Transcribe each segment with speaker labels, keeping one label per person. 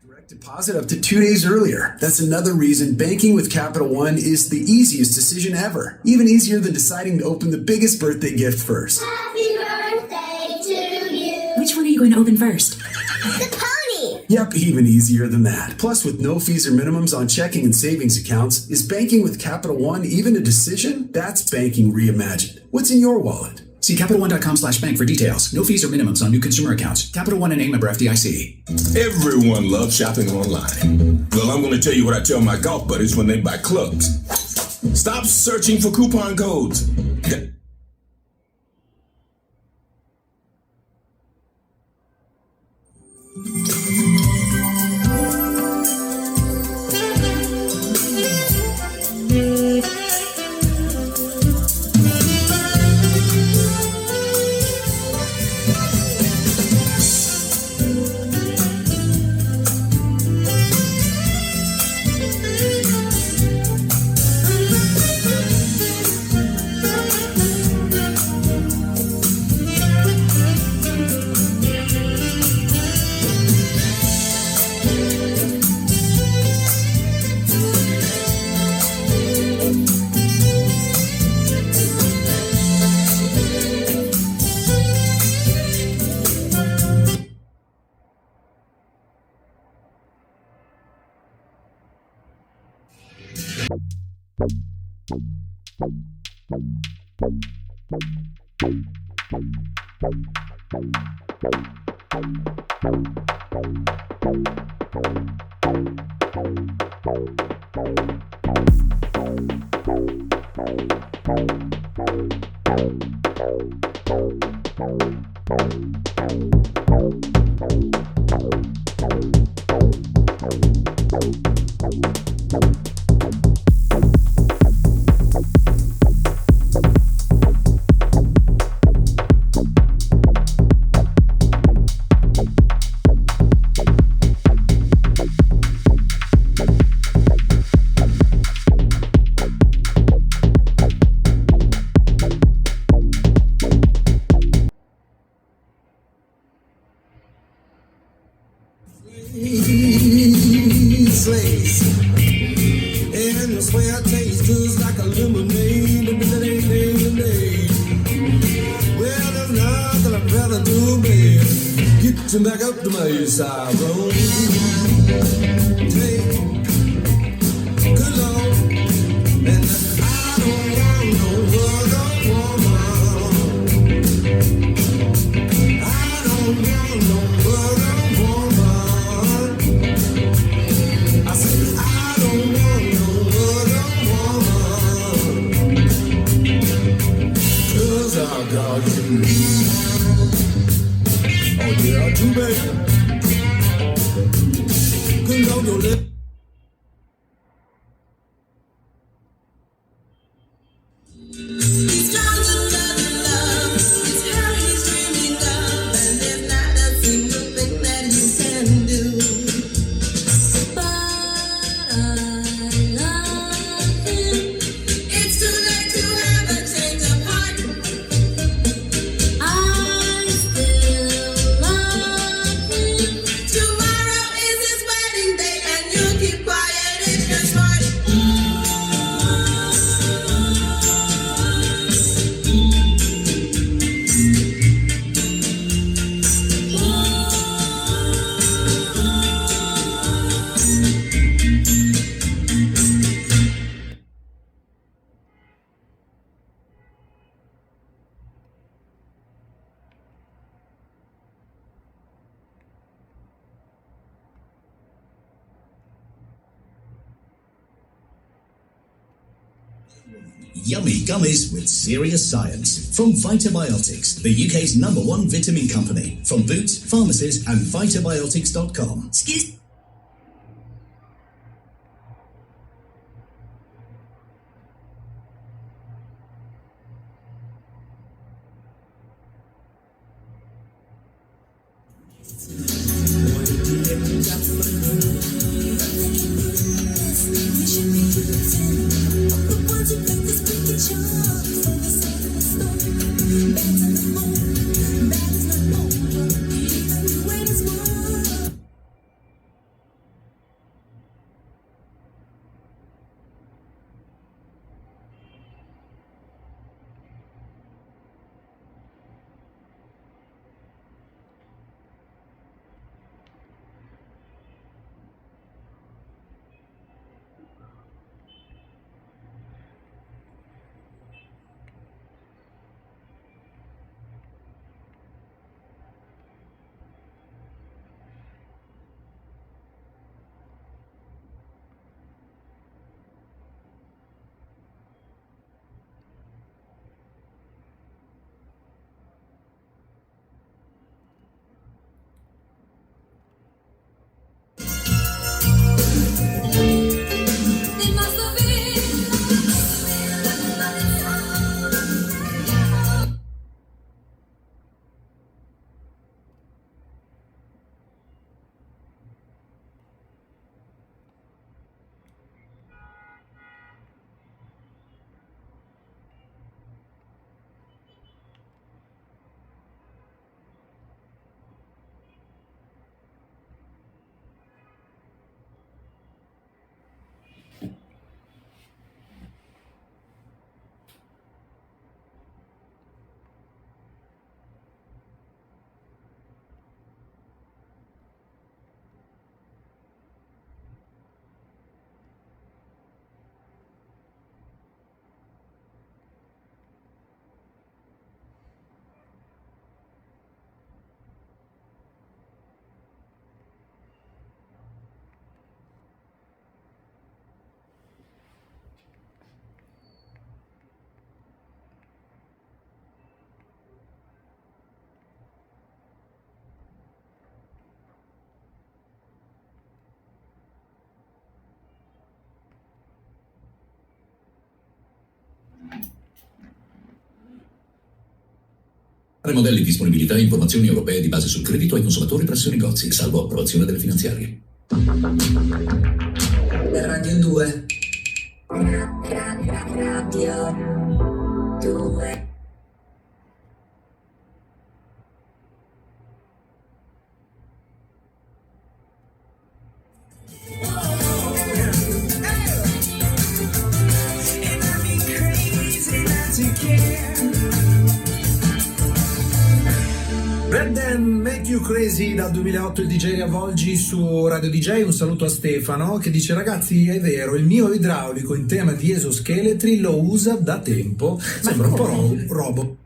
Speaker 1: Direct deposit up to 2 days earlier. That's another reason banking with Capital One is the easiest decision ever. Even easier than deciding to open the biggest birthday gift first.
Speaker 2: Happy birthday to you.
Speaker 3: Which one are you going to open first?
Speaker 2: The pony.
Speaker 1: Yep, even easier than that. Plus, with no fees or minimums on checking and savings accounts, is banking with Capital One even a decision? That's banking reimagined. What's in your wallet?
Speaker 4: See CapitalOne.com/bank for details. No fees or minimums on new consumer accounts. Capital One and a member FDIC.
Speaker 5: Everyone loves shopping online. Well, I'm going to tell you what I tell my golf buddies when they buy clubs. Stop searching for coupon codes.
Speaker 6: Back up to my side road. Take good Lord, and I don't want no other woman. I don't want no other woman. I said I don't want no other woman. 'Cause I got you. Yeah, too bad. Couldn't hold your lip.
Speaker 2: I still love him.
Speaker 3: Yummy gummies with serious science. From Vitabiotics, the UK's #1 vitamin company. From Boots, pharmacies and vitabiotics.com.
Speaker 7: Excuse.
Speaker 4: Modelli di disponibilità e informazioni europee di base sul credito ai consumatori presso negozi, salvo approvazione delle finanziarie.
Speaker 7: Radio 2.
Speaker 2: Radio 2.
Speaker 8: Make You Crazy dal 2008 il DJ Avvolgi su Radio DJ. Un saluto a Stefano che dice: ragazzi, è vero, il mio idraulico in tema di esoscheletri lo usa da tempo. Sembra un po' robo.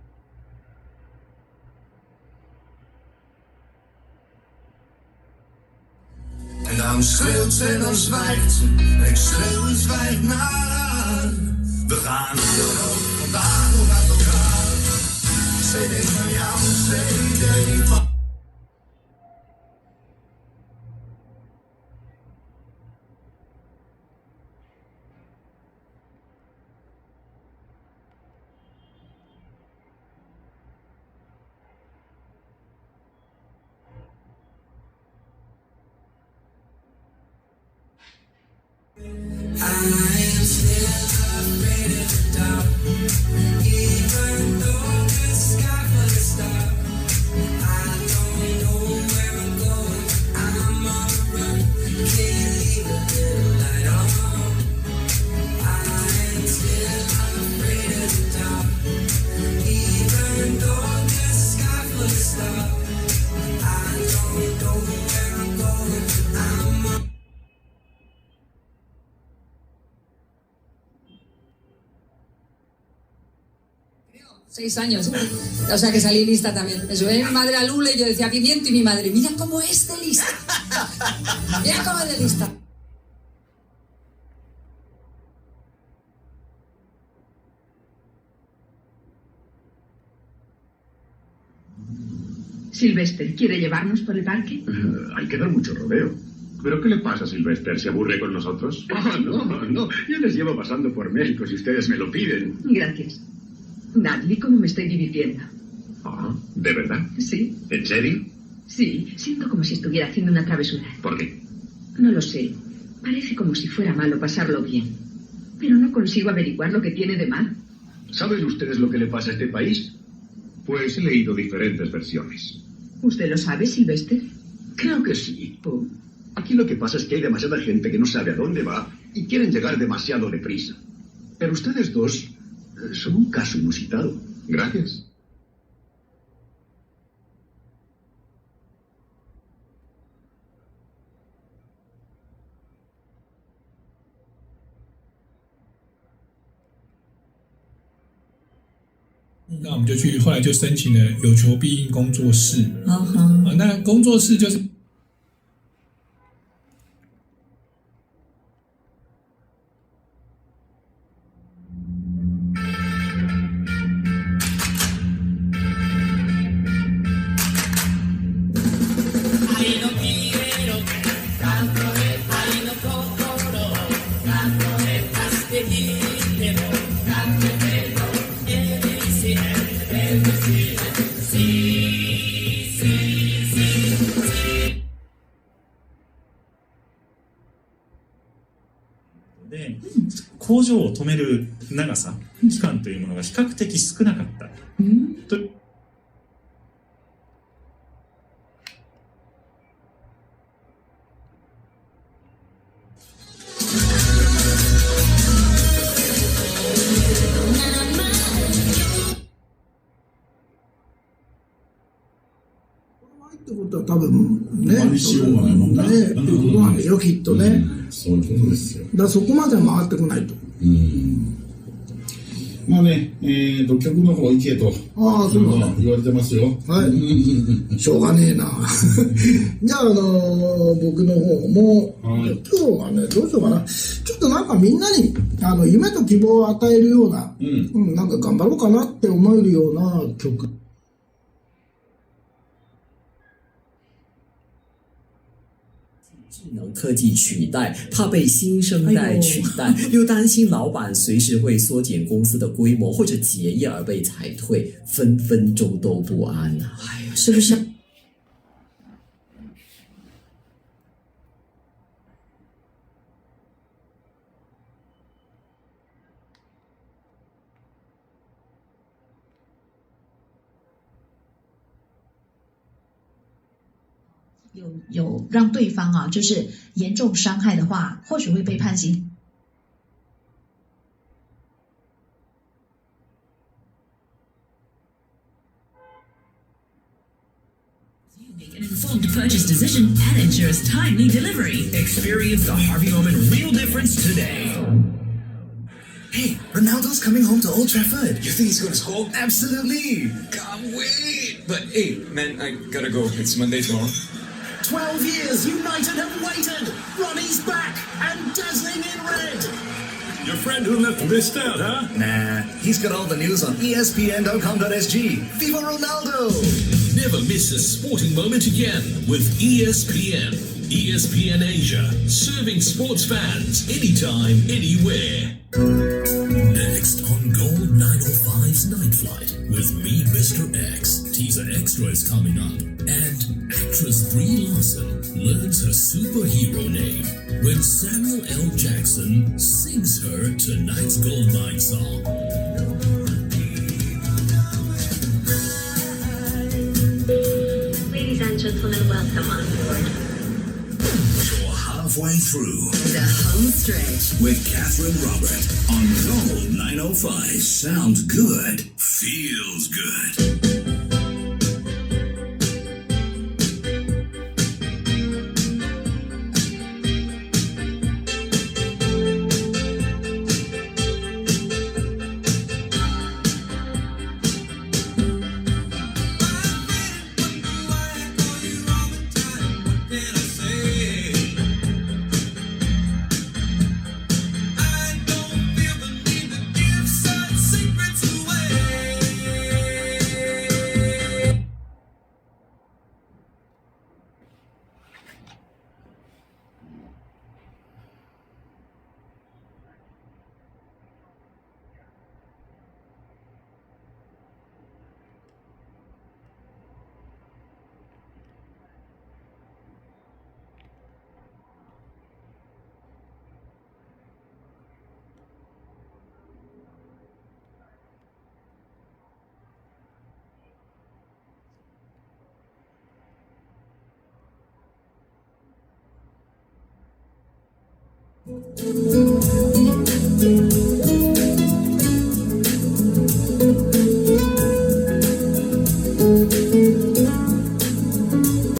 Speaker 6: En dan schreeuwt ze en dan zwijgt ze. Ik schreeuw en zwijg naar haar. We gaan er ook vandaag nog uit elkaar. CD van jou, CD van...
Speaker 7: Seis años, o sea que salí lista también. Me subí mi madre al hule y yo decía pimiento y mi madre, mira cómo es de lista. Mira cómo es de lista.
Speaker 9: Sylvester, ¿quiere llevarnos por el parque?
Speaker 10: Hay que dar mucho rodeo. ¿Pero qué le pasa a Sylvester? ¿Se aburre con nosotros? No. Yo les llevo pasando por México si ustedes me lo piden.
Speaker 9: Gracias. Dudley, ¿cómo me estoy divirtiendo?
Speaker 10: ¿De verdad?
Speaker 9: Sí.
Speaker 10: ¿En serio?
Speaker 9: Sí, siento como si estuviera haciendo una travesura.
Speaker 10: ¿Por qué?
Speaker 9: No lo sé. Parece como si fuera malo pasarlo bien. Pero no consigo averiguar lo que tiene de mal.
Speaker 10: ¿Saben ustedes lo que le pasa a este país? Pues he leído diferentes versiones.
Speaker 9: ¿Usted lo sabe, Sylvester?
Speaker 10: Creo que sí. Aquí lo que pasa es que hay demasiada gente que no sabe a dónde va y quieren llegar demasiado deprisa. Pero ustedes dos son un caso inusitado. Gracias.
Speaker 11: 那我们就后来就申请了有求必应工作室。那工作室就是。
Speaker 12: で工場を止める長さ期間というものが比較的少なかった。と
Speaker 13: ってことは多分ね、真似しようがないもんね。っていうことなんでしょ、きっとね。
Speaker 14: そういうことですよ。
Speaker 13: だからそこまでは回ってこないと。
Speaker 14: まあね、曲の方行けと。
Speaker 13: ああ、そうだ。
Speaker 14: 言われてますよ。
Speaker 13: はい。しょうがねえな。じゃあ、僕の方も、今日はね、どうしようかな。ちょっとなんかみんなに、夢と希望を与えるような、なんか頑張ろうかなって思えるような曲。
Speaker 15: 智能科技取代，怕被新生代取代，又担心老板随时会缩减公司的规模或者结业而被裁退，分分钟都不安啊！哎呀，是不是？
Speaker 16: 有让对方啊，就是严重伤害的话，或许会被判刑。
Speaker 17: Make an informed purchase decision and ensures timely delivery. Experience the Harvey Norman real difference today.
Speaker 18: Hey, Ronaldo's coming home to Old Trafford. You think he's going to score? Absolutely. Can't wait. But hey, man, I gotta go. It's Monday tomorrow.
Speaker 6: 12 years United have waited. Ronnie's back and dazzling in red.
Speaker 18: Your friend who left missed out, huh? Nah, he's got all the news on ESPN.com.sg. Viva Ronaldo!
Speaker 19: Never miss a sporting moment again with ESPN. ESPN Asia, serving sports fans anytime, anywhere.
Speaker 20: Next on Gold 905's Night Flight with me, Mr. X. Teaser Extra is coming up, and actress Brie Larson learns her superhero name when Samuel L. Jackson sings her tonight's Goldmine song.
Speaker 21: Ladies and gentlemen, welcome on board.
Speaker 20: You're halfway through
Speaker 21: The home stretch
Speaker 20: with Catherine Robert on Gold 905. Sounds good, feels good.